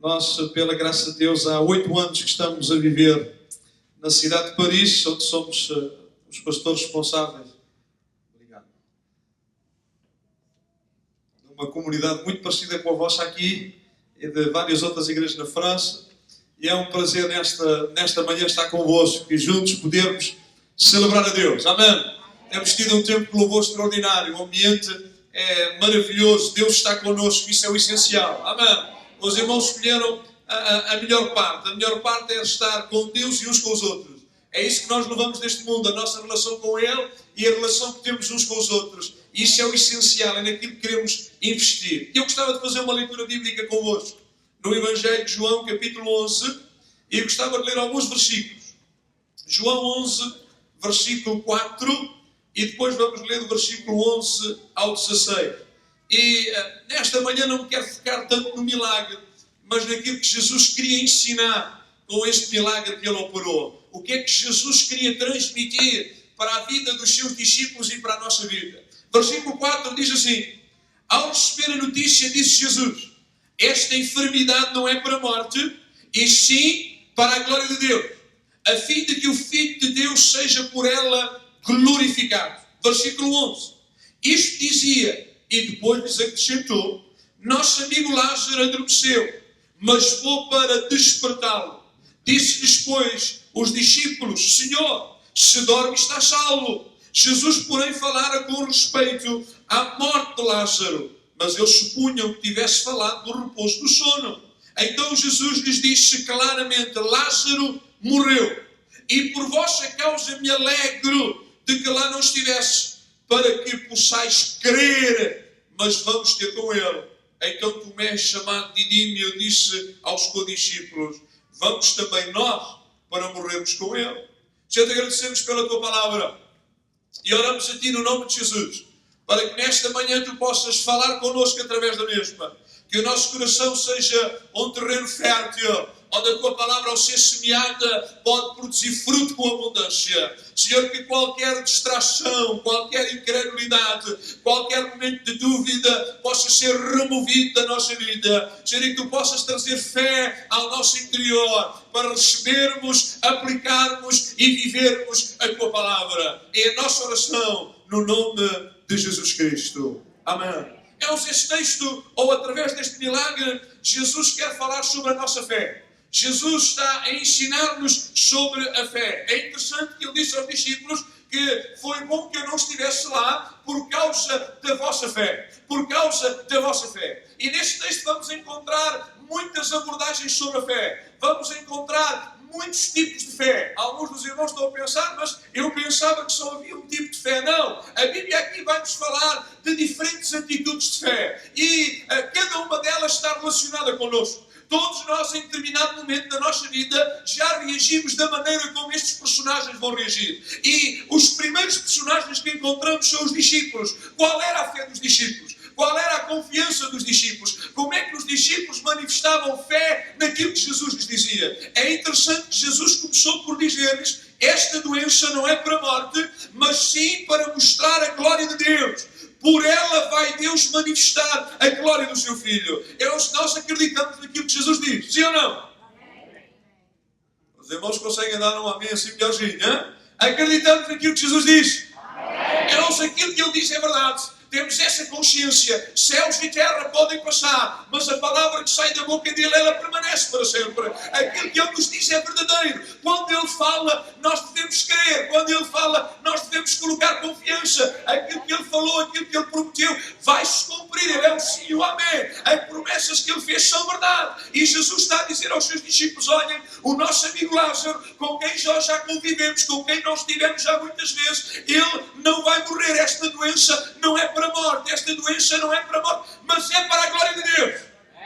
Nós, pela graça de Deus, há 8 anos que estamos a viver na cidade de Paris, onde somos os pastores responsáveis. Obrigado. Uma comunidade muito parecida com a vossa aqui e de várias outras igrejas na França. E é um prazer nesta manhã estar convosco e juntos podermos celebrar a Deus. Amém. Temos tido um tempo de louvor extraordinário. O ambiente é maravilhoso. Deus está connosco. Isso é o essencial. Amém. Os irmãos escolheram a melhor parte. A melhor parte é estar com Deus e uns com os outros. É isso que nós levamos neste mundo. A nossa relação com Ele e a relação que temos uns com os outros. Isso é o essencial. É naquilo que queremos investir. Eu gostava de fazer uma leitura bíblica convosco. No Evangelho de João, capítulo 11. E eu gostava de ler alguns versículos. João 11, versículo 4. E depois vamos ler do versículo 11 ao 16. E nesta manhã não me quero focar tanto no milagre, mas naquilo que Jesus queria ensinar com este milagre que Ele operou. O que é que Jesus queria transmitir para a vida dos seus discípulos e para a nossa vida. Versículo 4 diz assim: ao receber a notícia, disse Jesus: esta enfermidade não é para a morte, e sim para a glória de Deus, a fim de que o Filho de Deus seja por ela glorificado. Versículo 11. Isto dizia, e depois lhes acrescentou: nosso amigo Lázaro adormeceu, mas vou para despertá-lo. Disse-lhes, pois, os discípulos: Senhor, se dorme está salvo. Jesus, porém, falara com respeito à morte de Lázaro, mas eles supunham que tivesse falado do repouso do sono. Então Jesus lhes disse claramente: Lázaro morreu, e por vossa causa me alegro de que lá não estivesse, para que possais crer, mas vamos ter com ele. Então Tomé, chamado Didímio, disse aos condiscípulos: vamos também nós para morrermos com ele. Senhor, te agradecemos pela tua palavra e oramos a ti no nome de Jesus, para que nesta manhã tu possas falar connosco através da mesma. Que o nosso coração seja um terreno fértil, onde a tua palavra, ao ser semeada, pode produzir fruto com abundância. Senhor, que qualquer distração, qualquer incredulidade, qualquer momento de dúvida possa ser removido da nossa vida. Senhor, que tu possas trazer fé ao nosso interior para recebermos, aplicarmos e vivermos a tua palavra. É a nossa oração no nome de Jesus Cristo. Amém. Irmãos, este texto, ou através deste milagre, Jesus quer falar sobre a nossa fé. Jesus está a ensinar-nos sobre a fé. É interessante que ele disse aos discípulos que foi bom que eu não estivesse lá por causa da vossa fé. Por causa da vossa fé. E neste texto vamos encontrar muitas abordagens sobre a fé. Vamos encontrar muitos tipos de fé. Alguns dos irmãos estão a pensar, mas eu pensava que só havia um tipo de fé. Não. A Bíblia aqui vai-nos falar de diferentes atitudes de fé. E cada uma delas está relacionada connosco. Todos nós, em determinado momento da nossa vida, já reagimos da maneira como estes personagens vão reagir. E os primeiros personagens que encontramos são os discípulos. Qual era a fé dos discípulos? Qual era a confiança dos discípulos? Como é que os discípulos manifestavam fé naquilo que Jesus lhes dizia? É interessante que Jesus começou por dizer-lhes: esta doença não é para a morte, mas sim para mostrar a glória de Deus. Por ela vai Deus manifestar a glória do seu Filho. Nós acreditamos naquilo que Jesus diz. Sim ou não? Os irmãos conseguem dar um amém assim melhorzinho, hein? Acreditamos naquilo que Jesus diz. Aquilo que Ele diz é verdade. Temos essa consciência. Céus e terra podem passar, mas a palavra que sai da boca dele, ela permanece para sempre. Aquilo que Ele nos diz é verdadeiro. Quando Ele fala, nós devemos crer. Quando Ele fala, nós devemos colocar confiança. Aquilo que Ele falou, aquilo que Ele prometeu, vai-se cumprir. Ele é o sim e o amém. As promessas que Ele fez são verdade. E Jesus está a dizer aos seus discípulos: olhem, o nosso amigo Lázaro, com quem nós já convivemos, com quem nós estivemos já muitas vezes, ele não vai morrer. Esta doença não é para a morte, esta doença não é para a morte, mas é para a glória de Deus.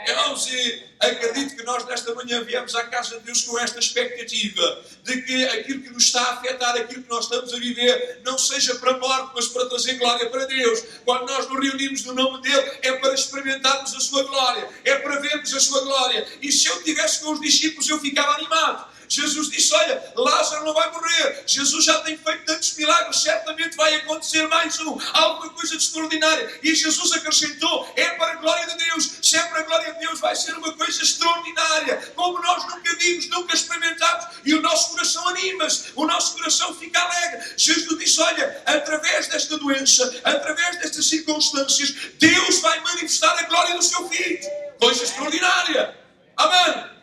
Irmãos, e acredito que nós nesta manhã viemos à casa de Deus com esta expectativa de que aquilo que nos está a afetar, aquilo que nós estamos a viver, não seja para a morte, mas para trazer glória para Deus. Quando nós nos reunimos no nome dEle, é para experimentarmos a sua glória, é para vermos a sua glória. E se eu estivesse com os discípulos, eu ficava animado. Jesus disse: olha, Lázaro não vai morrer. Jesus já tem feito tantos milagres, certamente vai acontecer mais um. Alguma coisa de extraordinária. E Jesus acrescentou: é para a glória de Deus. Se é para para a glória de Deus vai ser uma coisa extraordinária, como nós nunca vimos, nunca experimentámos, e o nosso coração anima-se, o nosso coração fica alegre. Jesus diz, olha, através desta doença, através destas circunstâncias, Deus vai manifestar a glória do seu Filho. Coisa extraordinária. Amém.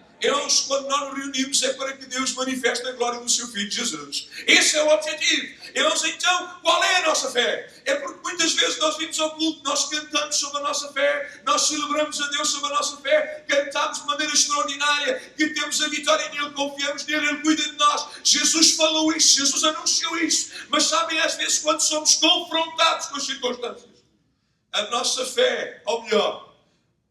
Quando nós nos reunimos, é para que Deus manifeste a glória do seu Filho Jesus. Esse é o objetivo. Então, qual é a nossa fé? É porque muitas vezes nós vimos ao culto, nós cantamos sobre a nossa fé, nós celebramos a Deus sobre a nossa fé, cantamos de maneira extraordinária, que temos a vitória nele, confiamos nele, ele cuida de nós. Jesus falou isso, Jesus anunciou isso. Mas sabem, às vezes, quando somos confrontados com as circunstâncias, a nossa fé, ou melhor,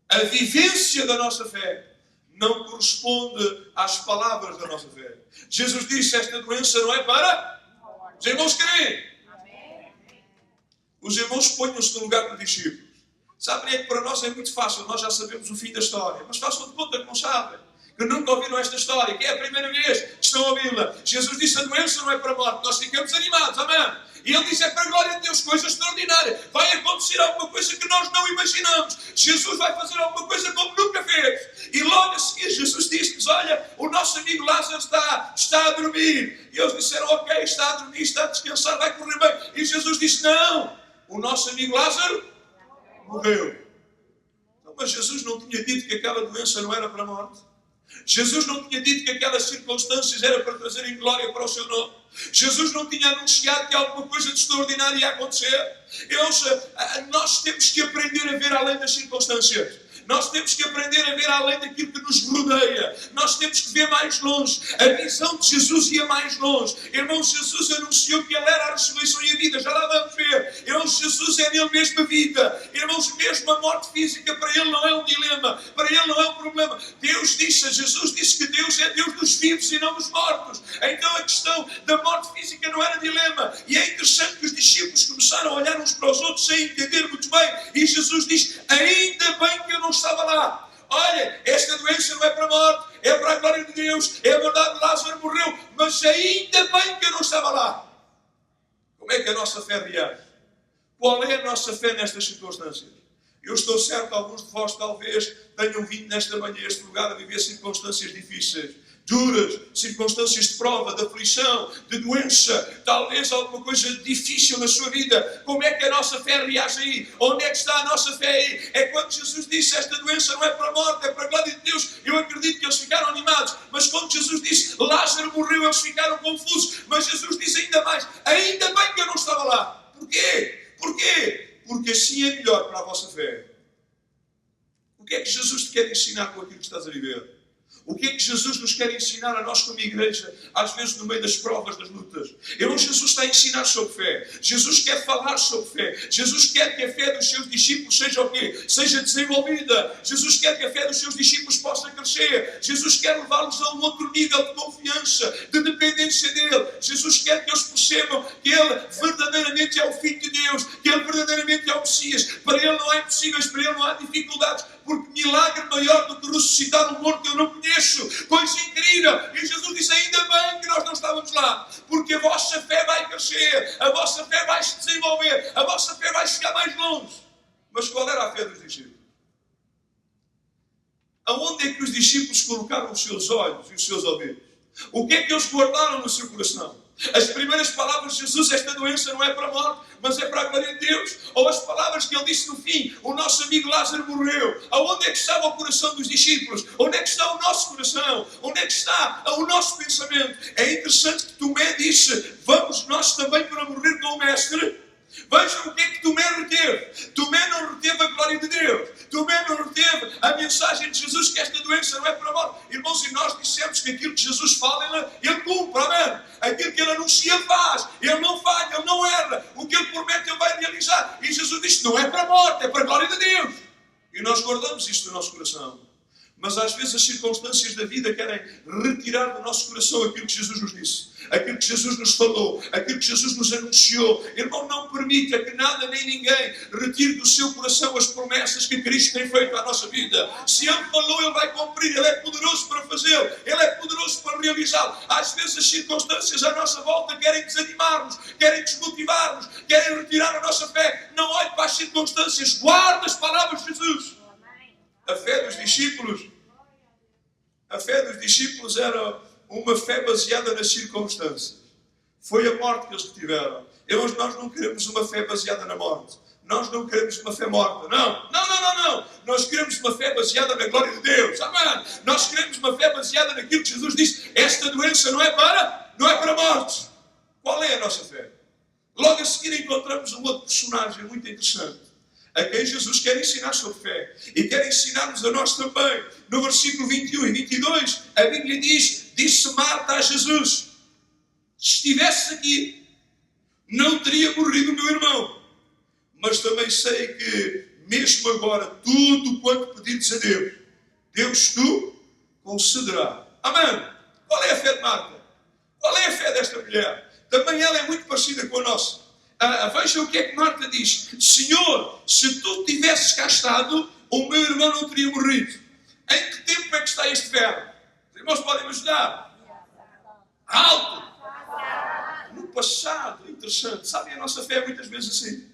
a vivência da nossa fé, não corresponde às palavras da nossa fé. Jesus disse, esta doença não é para os irmãos querem. Os irmãos ponham-se no lugar dos discípulos. Sabem, é que para nós é muito fácil, nós já sabemos o fim da história, mas façam de conta que não sabem, que nunca ouviram esta história, que é a primeira vez que estão a ouvi-la. Jesus disse, a doença não é para a morte, nós ficamos animados, amém? E ele disse, é para a glória de Deus, coisa extraordinária. Vai acontecer alguma coisa que nós não imaginamos. Jesus vai fazer alguma coisa como nunca fez. E logo a seguir Jesus disse-lhes, olha, o nosso amigo Lázaro está a dormir. E eles disseram, ok, está a dormir, está a descansar, vai correr bem. E Jesus disse, não, o nosso amigo Lázaro morreu. Então, mas Jesus não tinha dito que aquela doença não era para a morte? Jesus não tinha dito que aquelas circunstâncias eram para trazerem glória para o seu nome? Jesus não tinha anunciado que alguma coisa de extraordinário ia acontecer? Nós temos que aprender a ver além das circunstâncias. Nós temos que aprender a ver além daquilo que nos rodeia. Nós temos que ver mais longe. A visão de Jesus ia mais longe. Irmãos, Jesus anunciou que Ele era a ressurreição e a vida. Já lá vamos ver. Irmãos, Jesus é nele mesmo a vida. Irmãos, mesmo a morte física para Ele não é um dilema. Para Ele não é um problema. Jesus disse que Deus é Deus dos vivos e não dos mortos. Então a questão da morte física não era dilema. E é interessante que os discípulos começaram a olhar uns para os outros sem entender muito bem. E Jesus diz, ainda bem que eu não estava lá. Olha, esta doença não é para a morte, é para a glória de Deus. É verdade, Lázaro morreu, mas ainda bem que eu não estava lá. Como é que a nossa fé reage? Qual é a nossa fé nestas circunstâncias? Eu estou certo, alguns de vós talvez tenham vindo nesta manhã a este lugar a viver circunstâncias difíceis, duras, circunstâncias de prova, de aflição, de doença, talvez alguma coisa difícil na sua vida. Como é que a nossa fé reage aí? Onde é que está a nossa fé aí? É quando Jesus disse, esta doença não é para a morte, é para a glória de Deus. Eu acredito que eles ficaram animados, mas quando Jesus disse, Lázaro morreu, eles ficaram confusos. Mas Jesus disse ainda mais, ainda bem que eu não estava lá. Porquê? Porque assim é melhor para a vossa fé. O que é que Jesus te quer ensinar com aquilo que estás a viver? O que é que Jesus nos quer ensinar a nós como igreja, às vezes no meio das provas, das lutas? Jesus está a ensinar sobre fé. Jesus quer falar sobre fé. Jesus quer que a fé dos seus discípulos seja o quê? Seja desenvolvida. Jesus quer que a fé dos seus discípulos possa crescer. Jesus quer levá-los a um outro nível de confiança, de dependência dele. Jesus quer que eles percebam que ele verdadeiramente é o Filho de Deus, que ele verdadeiramente é o Messias. Para ele não há impossíveis, para ele não há dificuldades, porque milagre maior do que ressuscitar um morto eu não conheço. Coisa incrível. E Jesus disse, ainda bem que nós não estávamos lá, porque a vossa fé vai crescer, a vossa fé vai se desenvolver, a vossa fé vai chegar mais longe. Mas qual era a fé dos discípulos? Aonde é que os discípulos colocaram os seus olhos e os seus ouvidos? O que é que eles guardaram no seu coração? As primeiras palavras de Jesus, esta doença não é para a morte, mas é para a glória de Deus. Ou as palavras que ele disse no fim, o nosso amigo Lázaro morreu. Aonde é que estava o coração dos discípulos? Onde é que está o nosso coração? Onde é que está o nosso pensamento? É interessante que Tomé disse, vamos nós também para morrer com o Mestre. Vejam o que é que Tomé reteve. Tomé não reteve a glória de Deus. Tomé não reteve a mensagem de Jesus que esta doença não é para a morte. Irmãos, e nós dissemos que aquilo que Jesus fala, Ele cumpre, amém? Aquilo que Ele anuncia, Ele faz. Ele não falha, Ele não erra. O que Ele promete, Ele vai realizar. E Jesus disse, não é para a morte, é para a glória de Deus. E nós guardamos isto no nosso coração. Mas às vezes as circunstâncias da vida querem retirar do nosso coração aquilo que Jesus nos disse, aquilo que Jesus nos falou, aquilo que Jesus nos anunciou. Irmão, não permita que nada nem ninguém retire do seu coração as promessas que Cristo tem feito à nossa vida. Se Ele falou, Ele vai cumprir. Ele é poderoso para fazê-lo. Ele é poderoso para realizá-lo. Às vezes as circunstâncias à nossa volta querem desanimar-nos, querem desmotivar-nos, querem retirar a nossa fé. Não olhe para as circunstâncias. Guarde as palavras de Jesus. A fé dos discípulos era uma fé baseada nas circunstâncias. Foi a morte que eles tiveram. Nós não queremos uma fé baseada na morte. Nós não queremos uma fé morta. Não. Nós queremos uma fé baseada na glória de Deus. Amém. Nós queremos uma fé baseada naquilo que Jesus disse. Esta doença não é para mortes. Qual é a nossa fé? Logo a seguir encontramos um outro personagem muito interessante, a quem Jesus quer ensinar sobre fé. E quer ensinar-nos a nós também. No versículo 21 e 22, a Bíblia disse Marta a Jesus: se estivesse aqui, não teria morrido o meu irmão. Mas também sei que, mesmo agora, tudo quanto pedires a Deus, Deus tu concederá. Amém. Qual é a fé de Marta? Qual é a fé desta mulher? Também ela é muito parecida com a nossa. Veja o que é que Marta diz. Senhor, se tu tivesses cá estado, o meu irmão não teria morrido. Em que tempo é que está este verbo? Os irmãos podem me ajudar? Alto. No passado. Interessante. Sabem, a nossa fé é muitas vezes assim.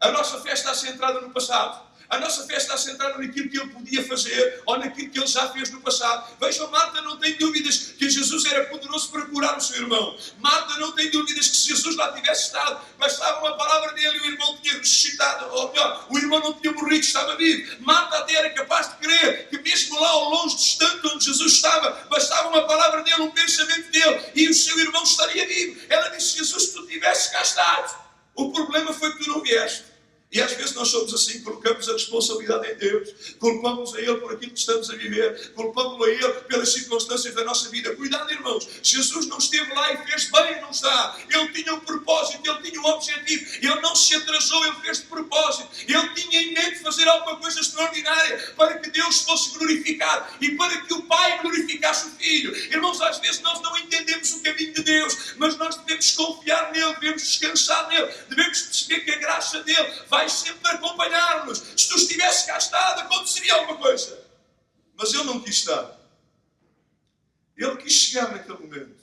A nossa fé está centrada no passado. A nossa fé está centrada naquilo que ele podia fazer ou naquilo que ele já fez no passado. Vejam, Marta não tem dúvidas que Jesus era poderoso para curar o seu irmão. Marta não tem dúvidas que se Jesus lá tivesse estado, bastava uma palavra dele e o irmão tinha ressuscitado. Ou melhor, o irmão não tinha morrido, estava vivo. Marta até era capaz de crer que mesmo lá ao longe, distante onde Jesus estava, bastava uma palavra dele, um pensamento dele e o seu irmão estaria vivo. Ela disse: Jesus, se tu tivesse cá estado. O problema foi que tu não vieste. E às vezes nós somos assim, colocamos a responsabilidade em Deus, culpamos a Ele por aquilo que estamos a viver, culpamos a Ele pelas circunstâncias da nossa vida. Cuidado, irmãos, Jesus não esteve lá e fez bem, não está. Ele tinha um propósito, Ele tinha um objetivo, Ele não se atrasou, Ele fez de propósito. Ele tinha em mente fazer alguma coisa extraordinária para que Deus fosse glorificado e para que o Pai glorificasse o Filho. Irmãos, às vezes nós não entendemos o caminho de Deus, mas nós devemos confiar nele, devemos descansar nele, devemos perceber que a graça dele vai sempre acompanhar-nos. Se tu estivesse cá estado, aconteceria alguma coisa. Mas ele não quis estar. Ele quis chegar naquele momento.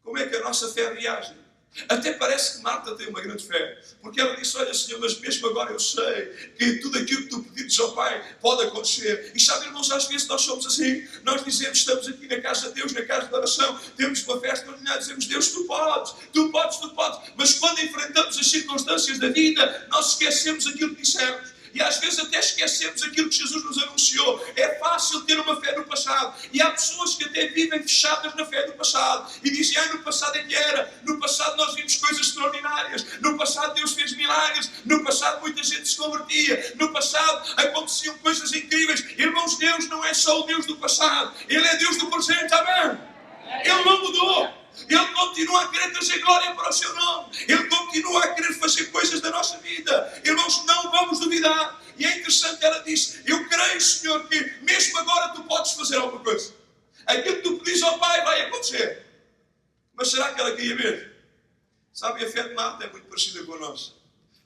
Como é que a nossa fé reage? Até parece que Marta tem uma grande fé. Porque ela disse: olha, Senhor, mas mesmo agora eu sei que tudo aquilo que tu pedires ao Pai pode acontecer. E sabe, irmãos, às vezes nós somos assim. Nós dizemos, estamos aqui na casa de Deus, na casa de oração, temos uma festa ordinária, dizemos: Deus, tu podes. Mas quando enfrentamos as circunstâncias da vida, nós esquecemos aquilo que dissemos. E às vezes até esquecemos aquilo que Jesus nos anunciou. É fácil ter uma fé no passado. E há pessoas que até vivem fechadas na fé do passado. E dizem: no passado é que era. No passado nós vimos coisas extraordinárias. No passado Deus fez milagres. No passado muita gente se convertia. No passado aconteciam coisas incríveis. Irmãos, Deus não é só o Deus do passado. Ele é Deus do presente. Amém? Ele não mudou. Ele continua a querer trazer glória para o seu nome. Ele continua a querer fazer coisas da nossa vida. Irmãos, não vamos duvidar. E é interessante, ela disse: eu creio, Senhor, que mesmo agora tu podes fazer alguma coisa. Aquilo que tu pedis ao Pai vai acontecer. Mas será que ela queria mesmo? Sabe, a fé de Marta é muito parecida com a nossa.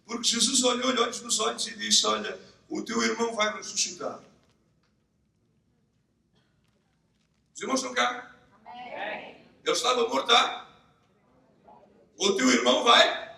Porque Jesus olhou-lhe olhos nos olhos e disse: olha, o teu irmão vai ressuscitar. Os irmãos estão cá? Amém. Ele estava morto, tá? O teu irmão vai?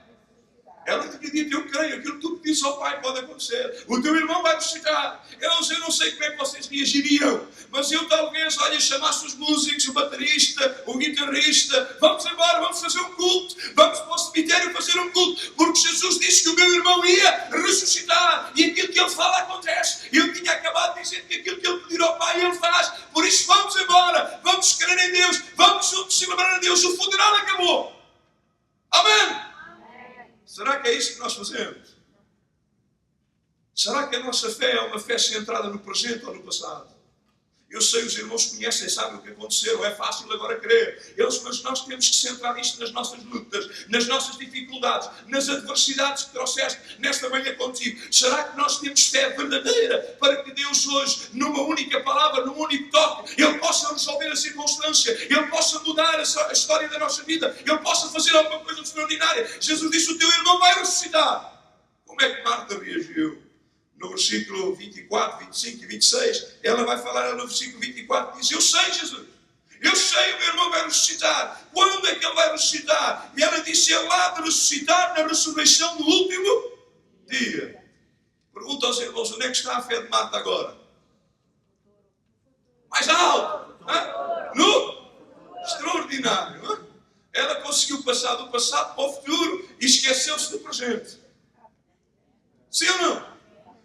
Ela tinha dito: eu creio, aquilo que tu pedis ao Pai pode acontecer. O teu irmão vai ressuscitar. Eu não sei como é que vocês reagiriam, mas eu talvez, olha, chamasse os músicos, o baterista, o guitarrista: vamos embora, vamos fazer um culto, vamos para o cemitério fazer um culto, porque Jesus disse que o meu irmão ia ressuscitar, e aquilo que ele fala acontece. Ele tinha acabado de dizer que aquilo que ele pedir ao Pai ele faz. Por isso vamos embora, vamos crer em Deus, vamos juntos celebrar a Deus. O funeral acabou. Amém? Será que é isso que nós fazemos? Será que a nossa fé é uma fé centrada no presente ou no passado? Eu sei, os irmãos conhecem, sabem o que aconteceu, é fácil agora crer. Mas nós temos que centrar isto nas nossas lutas, nas nossas dificuldades, nas adversidades que trouxeste nesta manhã contigo. Será que nós temos fé verdadeira para que Deus hoje, numa única palavra, num único toque, Ele possa resolver a circunstância, Ele possa mudar a história da nossa vida, Ele possa fazer alguma coisa extraordinária? Jesus disse: o teu irmão vai ressuscitar. Como é que Marta reagiu? No versículo 24, 25 e 26, ela vai falar no versículo 24, diz: eu sei, Jesus, eu sei, o meu irmão vai ressuscitar. Quando é que ele vai ressuscitar? E ela disse: ele há de ressuscitar na ressurreição do último dia. Pergunta aos irmãos: onde é que está a fé de Marta agora? Mais alto. No extraordinário. Ela conseguiu passar do passado para o futuro e esqueceu-se do presente. Sim ou não?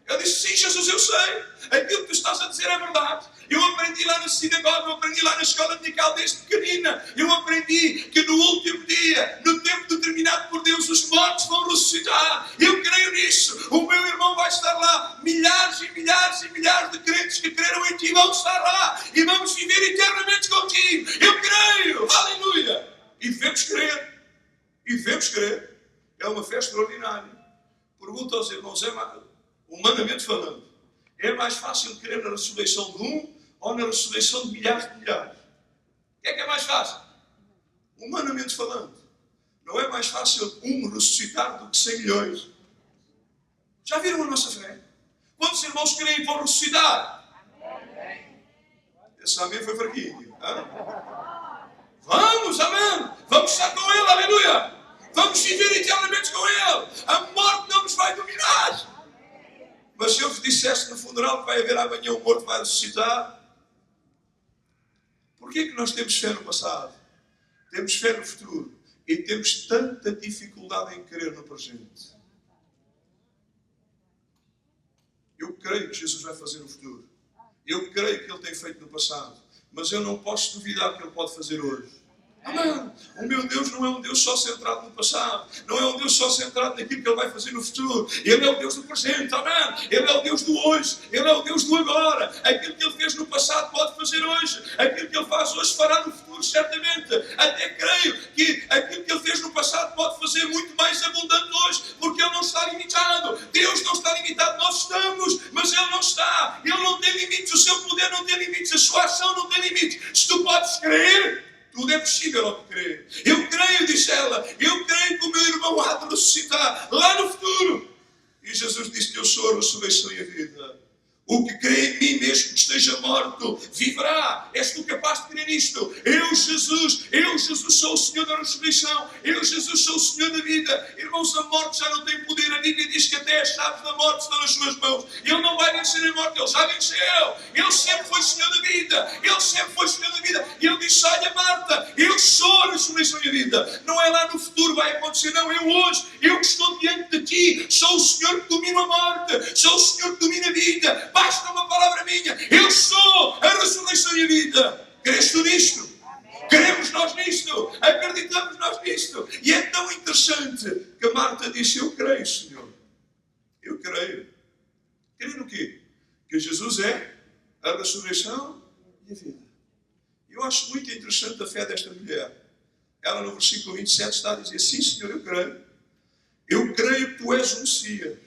Ele disse, sim, Jesus, eu sei. Aquilo que tu estás a dizer é verdade. Eu aprendi lá na sinagoga, eu aprendi lá na escola dominical desde pequenina. Eu aprendi que no último dia, no tempo determinado por Deus, os mortos vão ressuscitar. Eu creio nisso. O meu irmão vai estar lá. Milhares e milhares e milhares de crentes que creram em ti vão estar lá. E vamos viver eternamente contigo. Eu creio. Aleluia. E devemos crer. E devemos crer. É uma fé extraordinária. Pergunta aos irmãos, humanamente falando, é mais fácil crer na ressurreição de um ou na ressurreição de milhares de milhares? O que é mais fácil? Humanamente falando. Não é mais fácil um ressuscitar do que 100 milhões? Já viram a nossa fé? Quantos irmãos creem que vão ressuscitar? Esse amém foi fraquinho. Vamos, amém. Vamos estar com Ele, aleluia. Vamos viver eternamente com Ele. A morte não nos vai dominar. Mas se eu vos dissesse no funeral que vai haver amanhã um morto vai ressuscitar, porquê que nós temos fé no passado? Temos fé no futuro. E temos tanta dificuldade em crer no presente. Eu creio que Jesus vai fazer no futuro. Eu creio que Ele tem feito no passado. Mas eu não posso duvidar que Ele pode fazer hoje. Amém. O meu Deus não é um Deus só centrado no passado. Não é um Deus só centrado naquilo que Ele vai fazer no futuro. Ele é o Deus do presente. Amém. Ele é o Deus do hoje. Ele é o Deus do agora. Aquilo que Ele fez no passado pode fazer hoje. Aquilo que Ele faz hoje fará no futuro, certamente. Até creio que aquilo que Ele fez no passado pode fazer muito mais abundante hoje. Porque Ele não está limitado. Deus não está limitado. Nós estamos, mas Ele não está. Ele não tem limites. O seu poder não tem limites. A sua ação não tem limites. Se tu podes crer, tudo é possível ao que crer. Eu creio, disse ela, eu creio que o meu irmão há de ressuscitar lá no futuro. E Jesus disse, eu sou a ressurreição e a vida. O que crê em mim, mesmo que esteja morto, viverá. És tu capaz de crer nisto? Eu, Jesus sou o Senhor da ressurreição. Eu, Jesus, sou o Senhor da vida. Irmãos, a morte já não tem poder. A Bíblia diz que até as chaves da morte estão nas suas mãos. Ele não vai vencer a morte, Ele já venceu. Ele sempre foi Senhor da vida. Ele sempre foi Senhor da vida. E Ele disse, olha Marta, eu sou a ressurreição e a vida. Não é lá no futuro vai acontecer, não. Eu hoje, eu que estou diante de ti, sou o Senhor que domina a morte. Sou o Senhor que domina a vida. Basta uma palavra minha. Eu sou a ressurreição e a vida. Crês tu nisto? Cremos nós nisto. Acreditamos nós nisto. E é tão interessante que Marta disse, eu creio, Senhor. Eu creio. Creio no quê? Que Jesus é a ressurreição e a vida. Eu acho muito interessante a fé desta mulher. Ela no versículo 27 está a dizer, sim, Senhor, eu creio. Eu creio que tu és o Messias.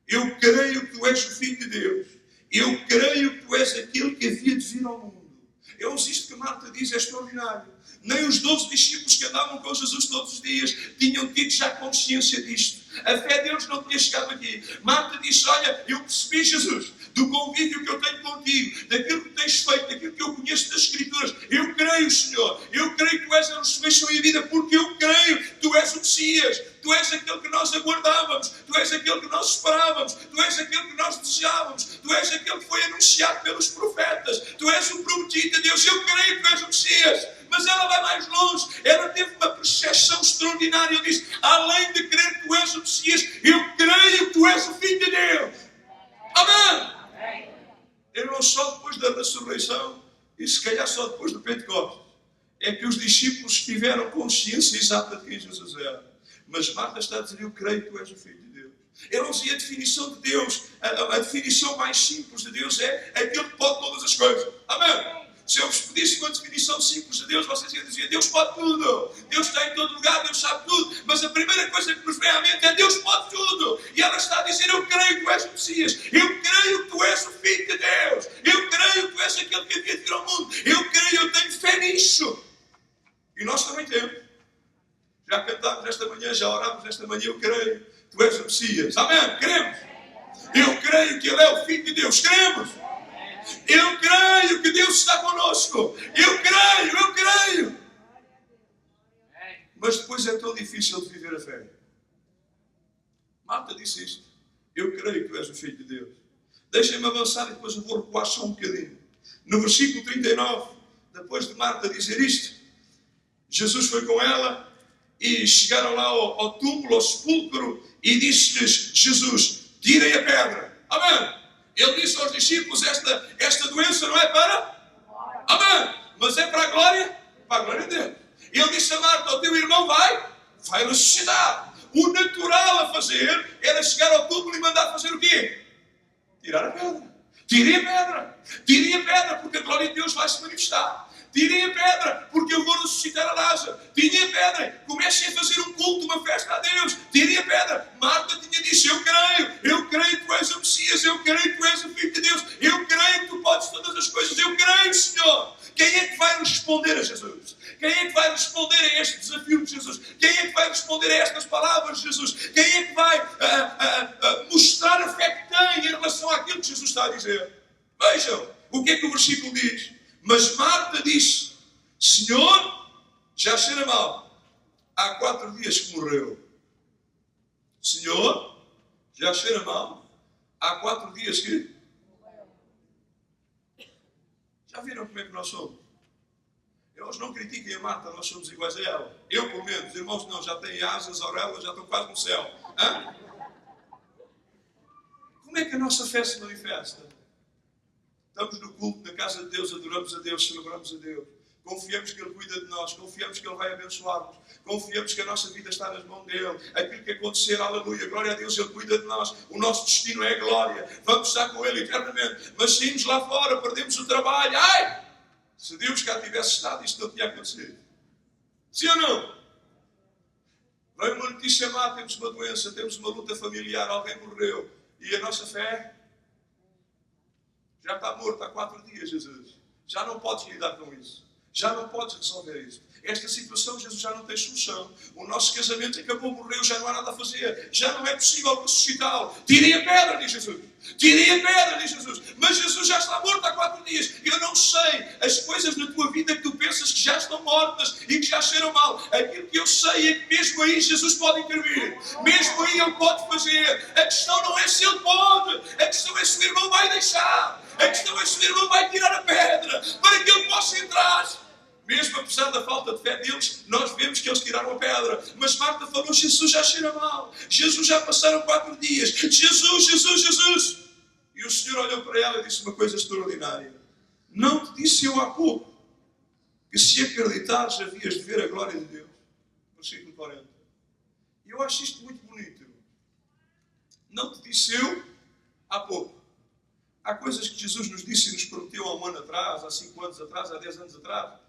Eu creio que tu és o Filho de Deus. Eu creio que tu és aquele que havia de vir ao mundo. É isto que Marta diz, é extraordinário. Nem os 12 discípulos que andavam com Jesus todos os dias tinham tido já consciência disto. A fé deles não tinha chegado aqui. Marta disse, olha, eu percebi, Jesus, do convívio que eu tenho contigo, daquilo que tens feito, daquilo que eu conheço das Escrituras. Eu creio, Senhor. Eu creio que tu és a ressurreição e a vida, porque eu creio que tu és o Messias. Tu és aquele que nós aguardávamos. Tu és aquele que nós esperávamos. Tu és aquele que nós desejávamos. Tu és aquele que foi anunciado pelos profetas. Tu és o prometido de Deus. Eu creio que tu és o Messias. Mas ela vai mais longe. Ela teve uma percepção extraordinária. Ela disse, além de crer que tu és o Messias, eu creio que tu és o Filho de Deus. Amém. Não só depois da ressurreição e se calhar só depois do Pentecostes é que os discípulos tiveram consciência exata de quem Jesus era. Mas Marta está a dizer, eu creio que tu és o Filho de Deus. Irmãos, e a definição de Deus, a definição mais simples de Deus é aquele que pode todas as coisas. Amém. Se eu vos pedisse uma definição simples de Deus, vocês iam dizer, Deus pode tudo. Deus está em todo lugar, Deus sabe tudo. Mas a primeira coisa que nos vem à mente é Deus pode tudo. E ela está a dizer, eu creio que tu és o Messias. Eu creio que tu és o Filho de Deus. Eu creio que tu és aquele que havia de vir ao mundo. Eu creio, eu tenho fé nisso. E nós também temos. Já cantámos nesta manhã, já orámos nesta manhã, eu creio. Tu és o Messias. Amém? Queremos? Eu creio que Ele é o Filho de Deus. Queremos? Eu creio que Deus está conosco. Eu creio. Mas depois é tão difícil de viver a fé. Marta disse isto. Eu creio que tu és o Filho de Deus. Deixem-me avançar e depois eu vou recuar só um bocadinho. No versículo 39, depois de Marta dizer isto, Jesus foi com ela e chegaram lá ao túmulo, ao sepulcro, e disse-lhes Jesus: tirem a pedra. Amém. Ele disse aos discípulos: esta doença não é para... Amém. Mas é para a glória de Deus. Ele disse a Marta: o teu irmão vai ressuscitar. O natural a fazer era chegar ao túmulo e mandar fazer o quê? Tirar a pedra. Tirem a pedra. Tirem a pedra, porque a glória de Deus vai se manifestar. Tirem a pedra, porque eu vou ressuscitar a Lázaro. Tirem a pedra. Comecem a fazer um culto, uma festa a Deus. Tirem a pedra. Marta tinha dito: eu creio que tu és o Messias, eu creio que tu és o Filho de Deus, eu creio que tu podes todas as coisas, eu creio, Senhor. Quem é que vai responder a Jesus? Quem é que vai responder a este desafio de Jesus? Quem é que vai responder a estas palavras de Jesus? Quem é que vai mostrar a fé que tem em relação àquilo que Jesus está a dizer? Vejam o que é que o versículo diz. Mas Marta disse: Senhor, já cheira mal. Há 4 dias que morreu. Senhor, já cheira mal. Há 4 dias que... Já viram como é que nós somos? Eles não critiquem a Marta, nós somos iguais a ela. Eu, pelo menos. Os irmãos não, já têm asas, auréolas, já estão quase no céu. Hã? Como é que a nossa fé se manifesta? Estamos no culto, na casa de Deus, adoramos a Deus, celebramos a Deus. Confiamos que Ele cuida de nós, confiamos que Ele vai abençoar-nos, confiamos que a nossa vida está nas mãos dEle. Aquilo que acontecer, aleluia, glória a Deus, Ele cuida de nós. O nosso destino é a glória. Vamos estar com Ele eternamente. Mas saímos lá fora, perdemos o trabalho. Ai! Se Deus cá tivesse estado, isto não tinha acontecido. Sim ou não? Veio uma notícia má, temos uma doença, temos uma luta familiar, alguém morreu. E a nossa fé já está morta há 4 dias, Jesus. Já não podes lidar com isso. Já não podes resolver isso. Esta situação, Jesus, já não tem solução. O nosso casamento acabou, morreu, já não há nada a fazer. Já não é possível ressuscitá-lo. Tirem a pedra, diz Jesus. Tirem a pedra, diz Jesus. Mas Jesus já está morto há 4 dias. Eu não sei as coisas na tua vida que tu pensas que já estão mortas e que já cheiram mal. Aquilo que eu sei é que mesmo aí Jesus pode intervir. Mesmo aí Ele pode fazer. A questão não é se Ele pode. A questão é se o irmão vai deixar. A questão é se o irmão vai tirar a pedra para que Ele possa entrar. Mesmo apesar da falta de fé deles, nós vemos que eles tiraram a pedra. Mas Marta falou: Jesus já cheira mal. Jesus já passaram 4 dias. Jesus. E o Senhor olhou para ela e disse uma coisa extraordinária: não te disse eu há pouco que se acreditares havias de ver a glória de Deus? Versículo 40. E eu acho isto muito bonito. Não te disse eu há pouco. Há coisas que Jesus nos disse e nos prometeu há 1 ano atrás, há 5 anos atrás, há 10 anos atrás.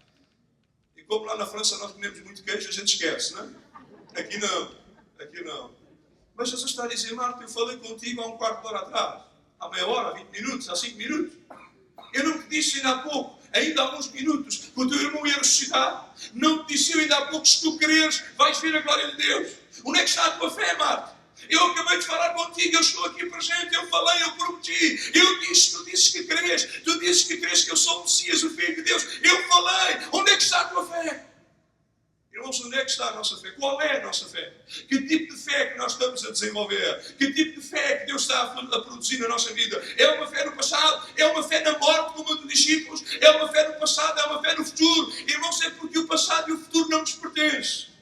E como lá na França nós comemos muito queijo, a gente esquece, não é? Aqui não. Mas Jesus está a dizer: Marta, eu falei contigo há 1/4 de hora atrás, há meia hora, há 20 minutos, há 5 minutos. Eu não te disse ainda há pouco, ainda há uns minutos, que o teu irmão ia ressuscitar. Não te disse eu ainda há pouco, se tu quereres, vais ver a glória de Deus. Onde é que está a tua fé, Marta? Eu acabei de falar contigo, eu estou aqui presente, eu falei, eu prometi, eu disse, tu dizes que crês que eu sou o Messias, o Filho de Deus. Eu falei, onde é que está a tua fé? Irmãos, onde é que está a nossa fé? Qual é a nossa fé? Que tipo de fé é que nós estamos a desenvolver? Que tipo de fé é que Deus está a produzir na nossa vida? É uma fé no passado? É uma fé na morte, como a dos discípulos? É uma fé no passado? É uma fé no futuro? Irmãos, é porque o passado e o futuro não nos pertencem.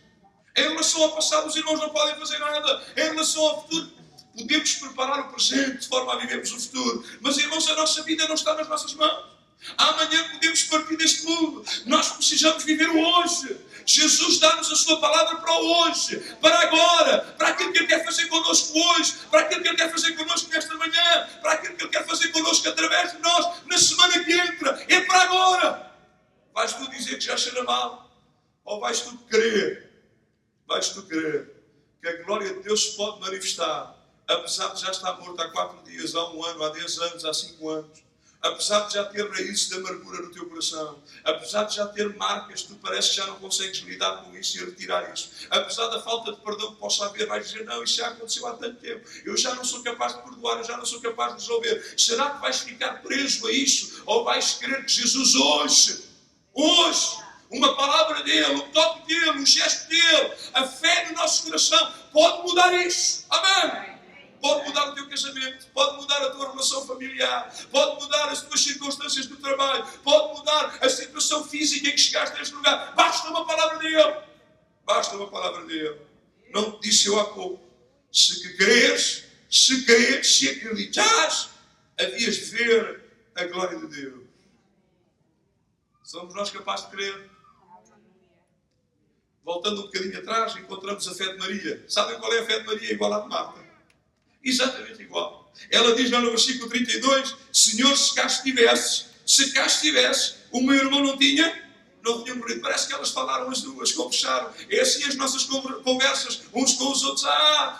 Em relação ao passado, os irmãos não podem fazer nada. Em relação ao futuro, podemos preparar o presente de forma a vivermos o futuro. Mas, irmãos, a nossa vida não está nas nossas mãos. Amanhã podemos partir deste mundo. Nós precisamos viver o hoje. Jesus dá-nos a sua palavra para o hoje, para agora, para aquilo que Ele quer fazer connosco hoje, para aquilo que Ele quer fazer connosco nesta manhã, para aquilo que Ele quer fazer connosco através de nós na semana que entra. É para agora. Vais tu dizer que já cheira mal? Ou vais tu crer? Vais tu crer que a glória de Deus se pode manifestar, apesar de já estar morto há 4 dias, há 1 ano, há 10 anos, há 5 anos, apesar de já ter raízes de amargura no teu coração, apesar de já ter marcas, tu parece que já não consegues lidar com isso e retirar isso, apesar da falta de perdão que possa haver, vais dizer: não, isso já aconteceu há tanto tempo, eu já não sou capaz de perdoar, eu já não sou capaz de resolver. Será que vais ficar preso a isso? Ou vais querer que Jesus hoje, uma palavra dele, um toque dele, um gesto dele, a fé no nosso coração pode mudar isso? Amém? pode mudar o teu casamento, pode mudar a tua relação familiar, pode mudar as tuas circunstâncias de trabalho, pode mudar a situação física em que chegaste a este lugar. Basta uma palavra dele. Basta uma palavra dele. Não te disse eu há pouco. Se creres, se acreditares, havias de ver a glória de Deus. Somos nós capazes de crer? Voltando um bocadinho atrás, encontramos a fé de Maria. Sabem qual é a fé de Maria? Igual à de Marta. Exatamente igual. Ela diz lá no versículo 32, Senhor, se cá estivesses, o meu irmão não tinha morrido. Parece que elas falaram as duas, conversaram. É assim as nossas conversas, uns com os outros.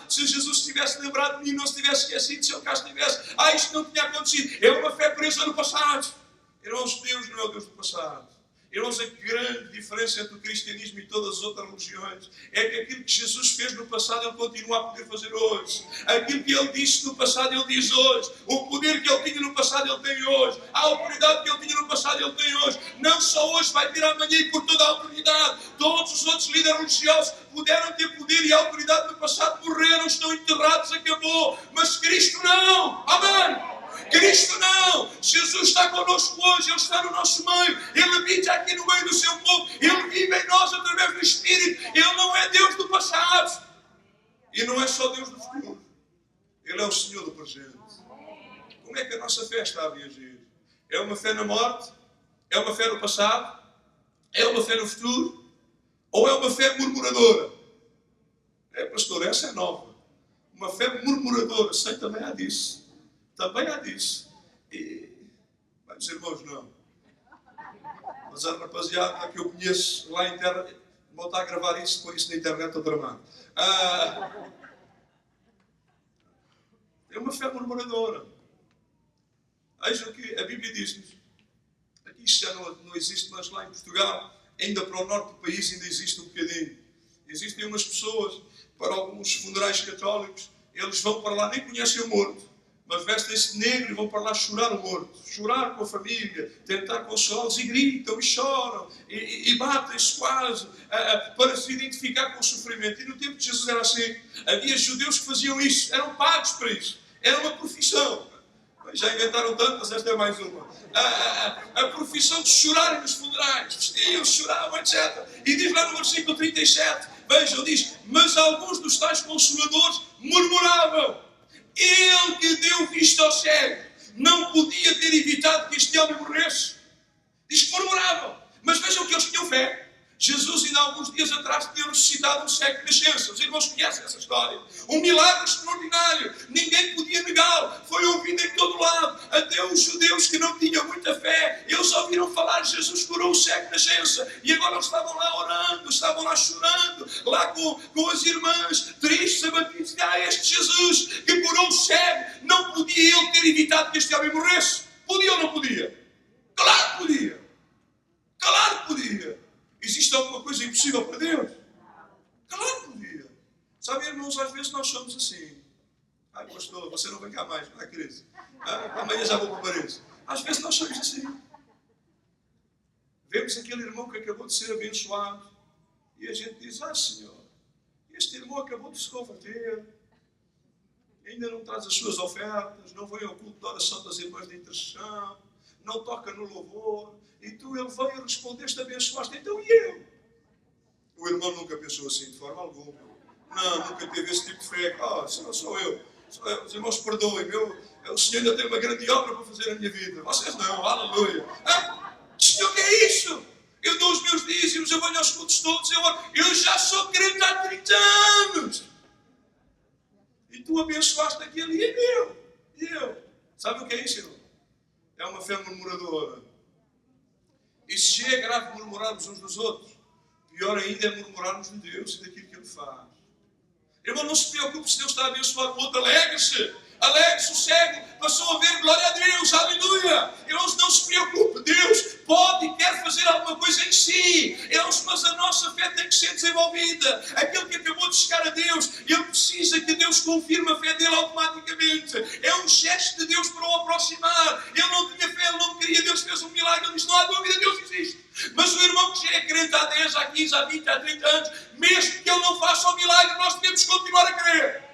Se Jesus tivesse lembrado de mim, não se tivesse esquecido, se ele cá estivesse, isto não tinha acontecido. É uma fé presa no passado. Irmãos, Deus não é o Deus do passado. Irmãos, a grande diferença entre o cristianismo e todas as outras religiões é que aquilo que Jesus fez no passado, Ele continua a poder fazer hoje. Aquilo que Ele disse no passado, Ele diz hoje. O poder que Ele tinha no passado, Ele tem hoje. A autoridade que Ele tinha no passado, Ele tem hoje. Não só hoje, vai ter amanhã e por toda a autoridade. Todos os outros líderes religiosos puderam ter poder e autoridade no passado, morreram, estão enterrados, acabou. Mas Cristo não. Amém. Cristo não. Jesus está connosco hoje. Ele está no nosso meio. Ele habita aqui no meio do seu povo. Ele vive em nós através do Espírito. Ele não é Deus do passado. E não é só Deus do futuro. Ele é o Senhor do presente. Como é que a nossa fé está a reagir? É uma fé na morte? É uma fé no passado? É uma fé no futuro? Ou é uma fé murmuradora? Pastor, essa é nova. Uma fé murmuradora. Sei, também há disso. Também há disso. E os irmãos não. Mas a rapaziada que eu conheço lá em terra, vou estar a gravar isso, com isso na internet estou tramado. É uma fé murmuradora. Vejam que a Bíblia diz-nos, aqui isto já não existe, mas lá em Portugal, ainda para o norte do país, ainda existe um bocadinho. Existem umas pessoas, para alguns funerais católicos, eles vão para lá, nem conhecem o morto. Mas vestem-se de negro e vão para lá chorar o morto. Chorar com a família, tentar consolá-los, e gritam, e choram, e batem-se quase, para se identificar com o sofrimento. E no tempo de Jesus era assim. Havia judeus que faziam isso, eram pagos para isso. Era uma profissão. Já inventaram tantas, esta é mais uma. A profissão de chorarem nos funerais. Vestiam, choravam, etc. E diz lá no versículo 37, vejam, diz, mas alguns dos tais consoladores murmuravam. Ele que deu vista ao cego não podia ter evitado que este homem morresse. Diz que murmuravam. Mas vejam que eles tinham fé. Jesus, ainda há alguns dias atrás, tinha ressuscitado um cego de nascença. Os irmãos conhecem essa história. Um milagre extraordinário. Ninguém podia negá-lo. Foi ouvido em todo lado. Até os judeus que não tinham muita fé, eles ouviram falar, Jesus curou o cego de nascença. E agora eles estavam lá orando, estavam lá chorando, lá com as irmãs, tristes, abatidos. Este Jesus que curou o cego, não podia ele ter evitado que este homem morresse? Podia ou não podia? Claro que podia. Claro que podia. Existe alguma coisa impossível para Deus? Claro que podia. Sabe, irmãos, às vezes nós somos assim. Ai, pastor, você não vem cá mais, não é, querido? Amanhã já vou para Paris. Às vezes nós somos assim. Vemos aquele irmão que acabou de ser abençoado e a gente diz, Senhor, este irmão acabou de se converter, ainda não traz as suas ofertas, não vem ao culto de oração das irmãs de intercessão, não toca no louvor, e tu, ele veio e respondeste, abençoaste, então e eu? O irmão nunca pensou assim, de forma alguma. Não, nunca teve esse tipo de fé. Senão sou eu. Os irmãos perdoem-me, o Senhor ainda tem uma grande obra para fazer na minha vida. Vocês não, aleluia. Senhor, que é isso? Eu dou os meus dízimos, eu venho aos cultos todos, eu já sou crente há 30 anos. E tu abençoaste aquele, e eu? Sabe o que é isso, irmão? É uma fé murmuradora. E se é grave murmurarmos uns dos outros, pior ainda é murmurarmos de Deus e daquilo que Ele faz. Irmão, não se preocupe se Deus está a abençoar o outro, alegre-se. Alegre-se, o cego passou a ver, glória a Deus, aleluia. Irmãos, não se preocupe, Deus pode e quer fazer alguma coisa em si. Irmãos, mas a nossa fé tem que ser desenvolvida. Aquele que acabou de chegar a Deus, ele precisa que Deus confirme a fé dele automaticamente. É um gesto de Deus para o aproximar. Ele não tinha fé, ele não queria, Deus fez um milagre, ele disse, não há dúvida, Deus existe. Mas o irmão que já é crente há 10, há 15, há 20, há 30 anos, mesmo que ele não faça o milagre, nós devemos continuar a crer.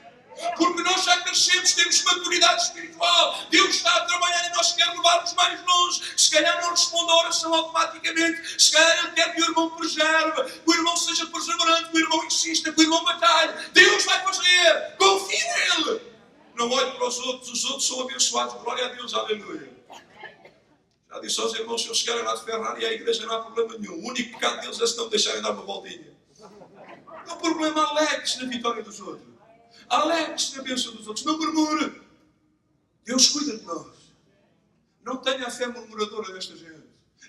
porque nós já crescemos, temos maturidade espiritual. Deus está a trabalhar e nós queremos levar-nos mais longe. Se calhar não responde à oração automaticamente. Se calhar Ele quer que o irmão preserve, que o irmão seja perseverante, que o irmão insista, que o irmão batalhe. Deus vai fazer. Confie nele. Não olhe para os outros são abençoados. Glória a Deus, aleluia. Já disse aos irmãos, se eles chegarem lá de Ferrari, a igreja não há problema nenhum. O único pecado deles é se não deixarem dar uma voltinha. Não há problema, alegre-se na vitória dos outros. Alegre-se na bênção dos outros. Não murmure. Deus cuida de nós. Não tenha a fé murmuradora desta gente.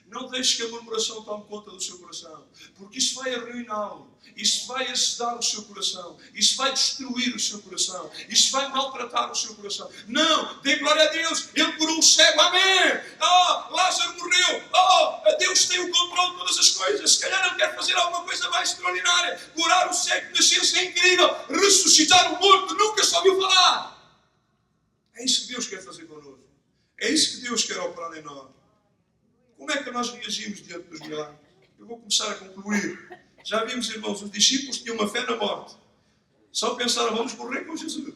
Não deixe que a murmuração tome conta do seu coração. Porque isso vai arruiná-lo. Isso vai azedar o seu coração. Isso vai destruir o seu coração. Isso vai maltratar o seu coração. Não! Dê glória a Deus! Ele curou o cego. Amém! Oh, Lázaro morreu. Oh, Deus tem o controle de todas as coisas. Se calhar Ele quer fazer alguma coisa mais extraordinária. Curar o cego de nascença é incrível. Ressuscitar o morto. Nunca se ouviu falar. É isso que Deus quer fazer connosco. É isso que Deus quer operar em nós. Como é que nós reagimos diante dos milagres? Eu vou começar a concluir. Já vimos, irmãos, os discípulos tinham uma fé na morte. Só pensaram, vamos morrer com Jesus.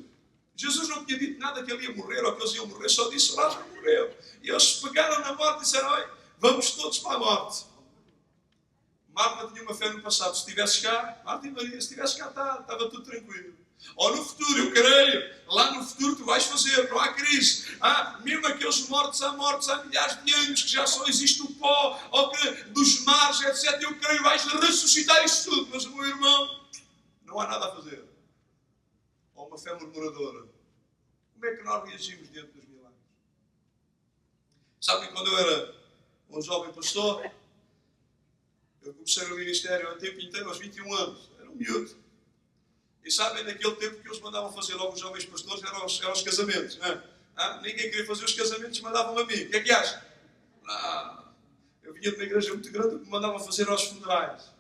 Jesus não tinha dito nada que ele ia morrer ou que eles iam morrer, só disse, Lázaro morreu. E eles pegaram na morte e disseram, oi, vamos todos para a morte. Marta tinha uma fé no passado. Se estivesse cá, Marta e Maria, se estivesse cá, estava tudo tranquilo. Ou no futuro, eu creio, lá no futuro tu vais fazer, não há crise. Mesmo aqueles mortos há milhares de anos, que já só existe o pó, ou que dos mares, etc. Eu creio, vais ressuscitar isso tudo. Mas, meu irmão, não há nada a fazer. Ou uma fé murmuradora. Como é que nós reagimos diante dos milagres? Sabem, quando eu era um jovem pastor, eu comecei o ministério o tempo inteiro, aos 21 anos. Era um miúdo. E sabem, naquele tempo que eles mandavam fazer logo os jovens pastores, eram os casamentos, não é? Ninguém queria fazer os casamentos, mandavam a mim. O que é que acham? Eu vinha de uma igreja muito grande que me mandavam fazer aos funerais.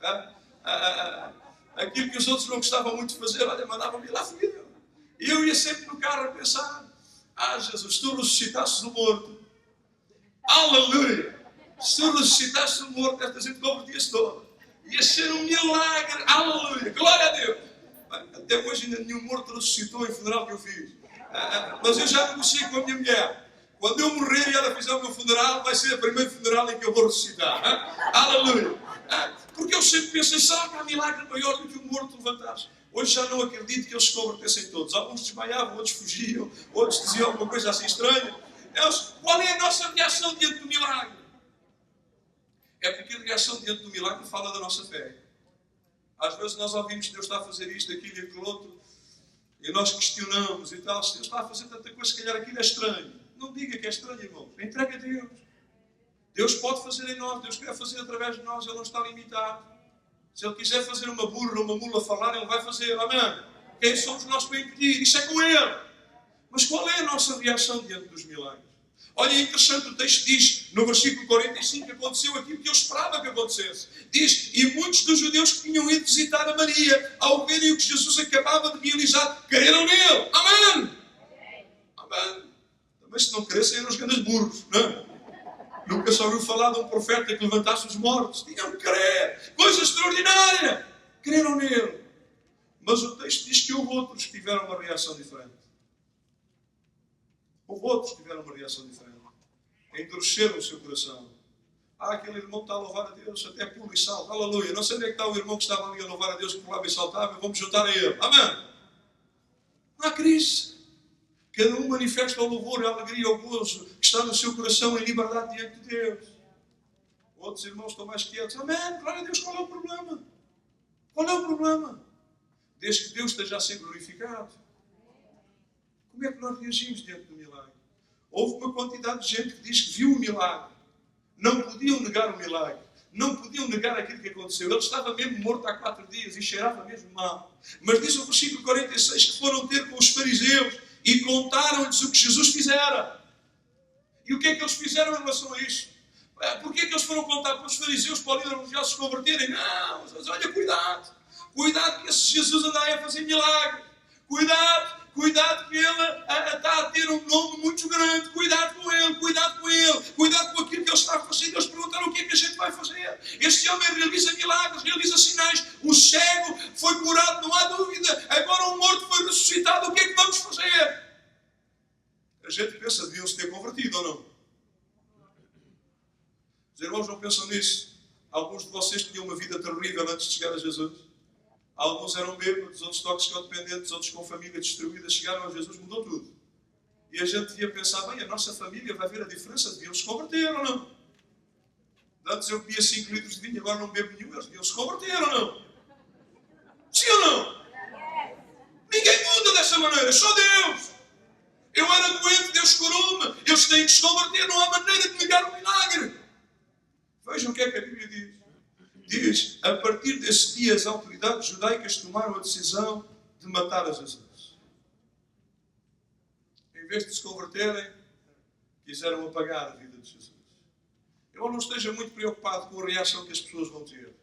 Aquilo que os outros não gostavam muito de fazer, olha, mandavam-me lá fazer. E eu ia sempre no carro a pensar, Jesus, tu ressuscitasses o morto. Aleluia! Se tu ressuscitasses o morto, esta gente convertia-se toda. Ia ser um milagre. Aleluia! Glória a Deus! Até hoje ainda nenhum morto ressuscitou em funeral que eu fiz. Mas eu já negociei com a minha mulher. Quando eu morrer e ela fizer o meu funeral, vai ser o primeiro funeral em que eu vou ressuscitar. Aleluia! Porque eu sempre pensei, será que há milagre maior do que o morto levantar-se? Hoje já não acredito que eles se convertessem todos. Alguns desmaiavam, outros fugiam, outros diziam alguma coisa assim estranha. Qual é a nossa reação diante do milagre? É porque a reação diante do milagre fala da nossa fé. Às vezes nós ouvimos que Deus está a fazer isto, aquilo e aquilo outro, e nós questionamos e tal. Se Deus está a fazer tanta coisa, se calhar aquilo é estranho. Não diga que é estranho, irmão. Entrega a Deus. Deus pode fazer em nós, Deus quer fazer através de nós, Ele não está limitado. Se Ele quiser fazer uma burra ou uma mula falar, Ele vai fazer. Amém? Quem somos nós para impedir? Isso é com Ele. Mas qual é a nossa reação diante dos milagres? Olha, é interessante, o texto diz, no versículo 45, que aconteceu aquilo que eu esperava que acontecesse. Diz, e muitos dos judeus que tinham ido visitar a Maria, ao verem o que Jesus acabava de realizar, creram nele. Amém! Amém! Também se não crescem eram os grandes burros, não é? Nunca se ouviu falar de um profeta que levantasse os mortos. Tinham que crer. Coisa extraordinária. Creram nele. Mas o texto diz que houve outros que tiveram uma reação diferente. Houve outros que tiveram uma reação diferente. Endureceram o seu coração. Aquele irmão que está a louvar a Deus, até pula e salta. Aleluia. Não sei onde é que está o irmão que estava ali a louvar a Deus, que pulava e saltava. Vamos juntar a ele. Amém. Não há crise. Cada um manifesta o louvor, a alegria, o gozo que está no seu coração em liberdade diante de Deus. Outros irmãos estão mais quietos. Amém. Glória a Deus. Qual é o problema? Qual é o problema? Desde que Deus esteja a ser glorificado. Como é que nós reagimos diante do milagre? Houve uma quantidade de gente que diz que viu o milagre. Não podiam negar o milagre. Não podiam negar aquilo que aconteceu. Ele estava mesmo morto há 4 dias e cheirava mesmo mal. Mas diz o versículo 46 que foram ter com os fariseus e contaram-lhes o que Jesus fizera. E o que é que eles fizeram em relação a isso? Porquê é que eles foram contar para os fariseus, para os líderes religiosos se converterem? Não, mas olha, cuidado. Cuidado que esse Jesus anda aí a fazer milagres. Cuidado. Cuidado que ele está a ter um nome muito grande. Cuidado com ele, cuidado com ele. Cuidado com aquilo que ele está a fazer. Eles perguntaram o que é que a gente vai fazer. Este homem realiza milagres, realiza sinais. O cego foi curado, não há dúvida. Agora o morto foi ressuscitado. O que é que vamos fazer? Os irmãos não pensam nisso. Alguns de vocês tinham uma vida terrível antes de chegar a Jesus. Alguns eram bêbados, outros toxicodependentes, outros com família destruída. Chegaram a Jesus, mudou tudo. E a gente devia pensar, bem, a nossa família vai ver a diferença, deviam se converter ou não? Antes eu bebia 5 litros de vinho, agora não bebo nenhum, eles deviam se converter ou não? Sim ou não? Ninguém muda dessa maneira, só Deus. Eu era doente, Deus curou-me, eles têm que se converter, não há maneira de negar o milagre. Vejam o que é que a Bíblia diz. Diz, a partir desse dia as autoridades judaicas tomaram a decisão de matar a Jesus. Em vez de se converterem, quiseram apagar a vida de Jesus. Eu não esteja muito preocupado com a reação que as pessoas vão ter.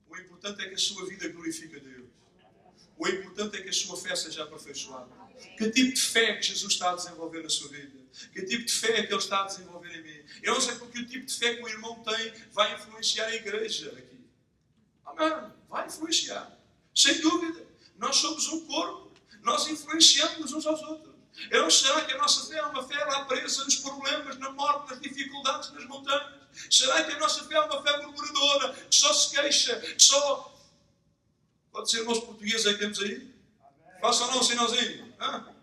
O importante é que a sua vida glorifique a Deus. O importante é que a sua fé seja aperfeiçoada. Que tipo de fé que Jesus está a desenvolver na sua vida? Que tipo de fé que Ele está a desenvolver em mim? Eu não sei porque o tipo de fé que o irmão tem vai influenciar a igreja aqui. Amém? Vai influenciar. Sem dúvida. Nós somos um corpo. Nós influenciamos uns aos outros. Eu não sei que a nossa fé é uma fé lá presa nos problemas, na morte, nas dificuldades, nas montanhas. Será que a nossa fé é uma fé murmuradora, que só se queixa, que só... Pode ser irmãos portugueses aí que temos aí? Façam não um sinalzinho. Hã?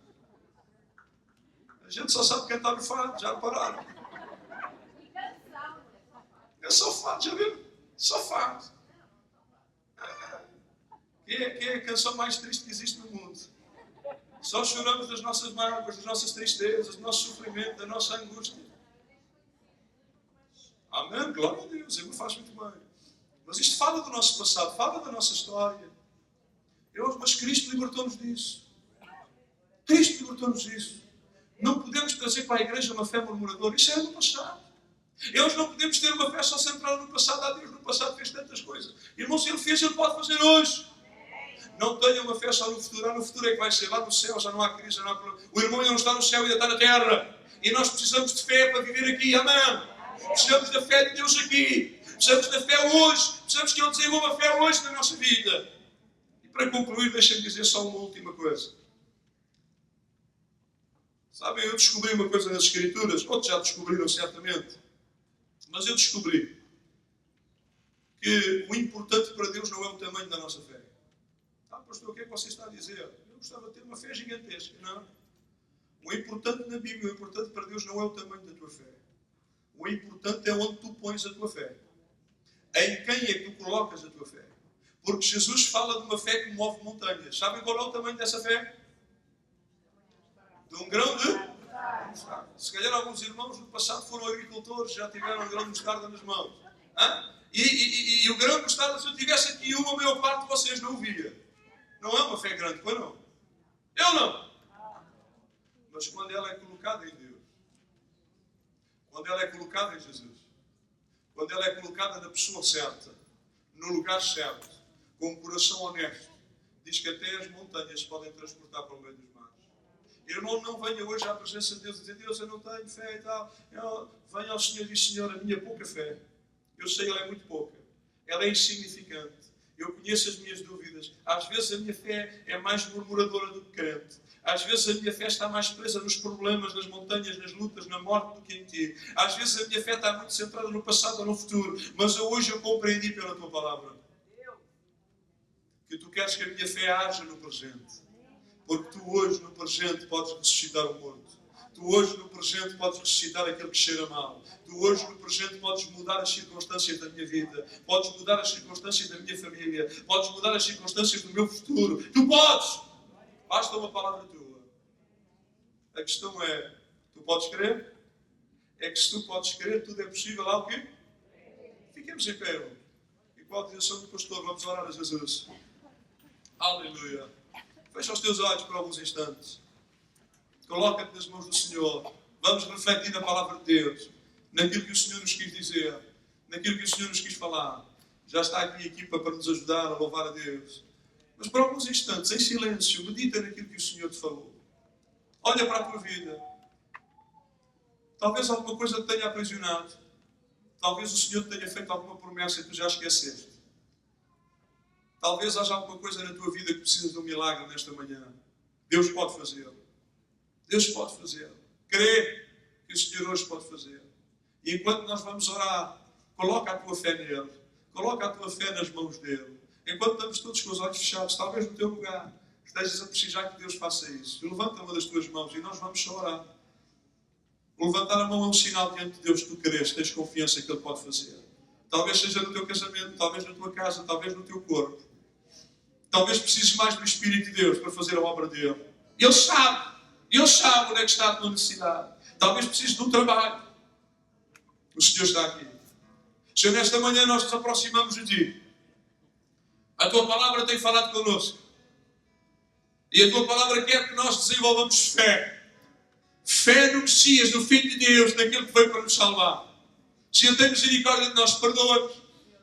A gente só sabe cantar o fado, já repararam? É só fado, já viram? Só fado. Que é a canção mais triste que existe no mundo. Só choramos das nossas mágoas, das nossas tristezas, do nosso sofrimento, da nossa angústia. Amém? Glória a Deus, Ele me faz muito bem. Mas isto fala do nosso passado, fala da nossa história. Mas Cristo libertou-nos disso. Cristo libertou-nos disso. Não podemos trazer para a igreja uma fé murmuradora. Isso era no passado. Não podemos ter uma fé só centrada no passado. Ah, Deus no passado fez tantas coisas. Irmão, se Ele fez, Ele pode fazer hoje. Não tenha uma fé só no futuro. No futuro é que vai ser. Lá no céu já não há crise, já não há problema. O irmão ainda não está no céu, ainda está na terra. E nós precisamos de fé para viver aqui. Amém? Precisamos da fé de Deus aqui. Precisamos da fé hoje. Precisamos que Ele desenvolva a fé hoje na nossa vida. E para concluir, deixem-me dizer só uma última coisa. Sabem, eu descobri uma coisa nas Escrituras. Outros já descobriram certamente. Mas eu descobri que o importante para Deus não é o tamanho da nossa fé. Pastor, o que é que você está a dizer? Eu gostava de ter uma fé gigantesca. Não. O importante na Bíblia, o importante para Deus não é o tamanho da tua fé. O importante é onde tu pões a tua fé. Em quem é que tu colocas a tua fé. Porque Jesus fala de uma fé que move montanhas. Sabem qual é o tamanho dessa fé? De um grão de... Se calhar alguns irmãos no passado foram agricultores, já tiveram um grão de mostarda nas mãos. E o grão de mostarda, se eu tivesse aqui uma, a maior parte de vocês não o via. Não é uma fé grande, pois não? Eu não. Mas quando ela é colocada em Deus, quando ela é colocada em Jesus, quando ela é colocada na pessoa certa, no lugar certo, com um coração honesto, diz que até as montanhas se podem transportar para o meio dos mares. Irmão, não venha hoje à presença de Deus e dizer, Deus, eu não tenho fé e tal. Venha ao Senhor e diz, Senhor, a minha pouca fé, eu sei, ela é muito pouca, ela é insignificante. Eu conheço as minhas dúvidas. Às vezes a minha fé é mais murmuradora do que crente. Às vezes a minha fé está mais presa nos problemas, nas montanhas, nas lutas, na morte do que em ti. Às vezes a minha fé está muito centrada no passado ou no futuro. Mas hoje eu compreendi pela tua palavra que tu queres que a minha fé haja no presente. Porque tu hoje no presente podes ressuscitar o morto. Tu hoje no presente podes ressuscitar aquele que cheira mal. Tu hoje no presente podes mudar as circunstâncias da minha vida. Podes mudar as circunstâncias da minha família. Podes mudar as circunstâncias do meu futuro. Tu podes! Basta uma palavra tua. A questão é, tu podes crer? É que se tu podes crer, tudo é possível. Há o quê? Fiquemos em pé. E com a autorização do pastor, vamos orar a Jesus. Aleluia. Fecha os teus olhos por alguns instantes. Coloca-te nas mãos do Senhor. Vamos refletir na palavra de Deus. Naquilo que o Senhor nos quis dizer. Naquilo que o Senhor nos quis falar. Já está aqui a equipa para nos ajudar a louvar a Deus. Mas por alguns instantes, em silêncio, medita naquilo que o Senhor te falou. Olha para a tua vida. Talvez alguma coisa te tenha aprisionado. Talvez o Senhor te tenha feito alguma promessa e tu já esqueceste. Talvez haja alguma coisa na tua vida que precisa de um milagre nesta manhã. Deus pode fazê-lo. Deus pode fazer. Crê que o Senhor hoje pode fazer. E enquanto nós vamos orar, coloca a tua fé nele. Coloca a tua fé nas mãos dele. Enquanto estamos todos com os olhos fechados, talvez no teu lugar, estejas a precisar que Deus faça isso. Levanta uma das tuas mãos e nós vamos só orar. O levantar a mão é um sinal diante de Deus que tu queres, tens confiança que Ele pode fazer. Talvez seja no teu casamento, talvez na tua casa, talvez no teu corpo. Talvez precises mais do Espírito de Deus para fazer a obra dele. Ele sabe onde é que está a tua necessidade. Talvez precises de um trabalho. O Senhor está aqui. Senhor, nesta manhã nós nos aproximamos de Ti. A Tua Palavra tem falado connosco. E a Tua Palavra quer que nós desenvolvamos fé. Fé no Messias, no Filho de Deus, naquele que veio para nos salvar. Senhor, tem misericórdia de nós, perdoa-nos.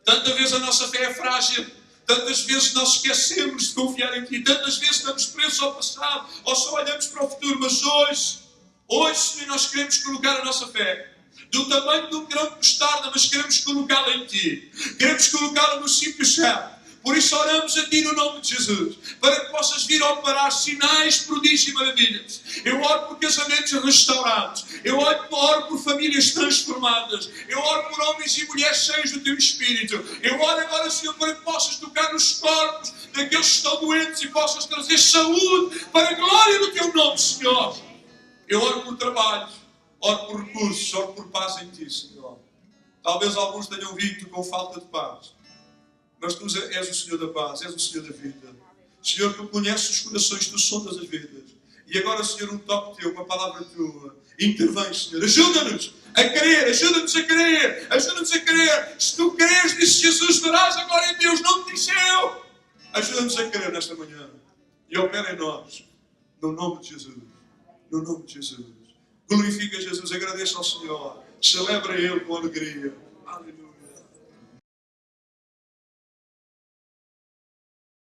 Tantas vezes a nossa fé é frágil. Tantas vezes nós esquecemos de confiar em Ti. Tantas vezes estamos presos ao passado ou só olhamos para o futuro. Mas hoje, Senhor, nós queremos colocar a nossa fé do tamanho de um grão de mostarda, mas queremos colocá-la em Ti. Queremos colocá-la no sítio certo. Por isso oramos a Ti no nome de Jesus, para que possas vir a operar sinais, prodígios e maravilhas. Eu oro por casamentos restaurados. Eu oro por famílias transformadas. Eu oro por homens e mulheres cheios do Teu Espírito. Eu oro agora, Senhor, para que possas tocar nos corpos daqueles que estão doentes e possas trazer saúde para a glória do Teu nome, Senhor. Eu oro por trabalhos, oro por recursos, oro por paz em Ti, Senhor. Talvez alguns tenham vindo com falta de paz. Mas Tu és o Senhor da paz, és o Senhor da vida. Senhor, Tu conheces os corações, Tu sondas as vidas. E agora, Senhor, um toque Teu, uma palavra Tua. Intervém, Senhor. Ajuda-nos a crer, ajuda-nos a crer, ajuda-nos a crer. Se Tu creres, disse Jesus, verás a glória de Deus, não te disse eu. Ajuda-nos a crer nesta manhã. E opera em nós, no nome de Jesus. No nome de Jesus. Glorifica Jesus, agradeça ao Senhor. Celebra Ele com alegria. Aleluia.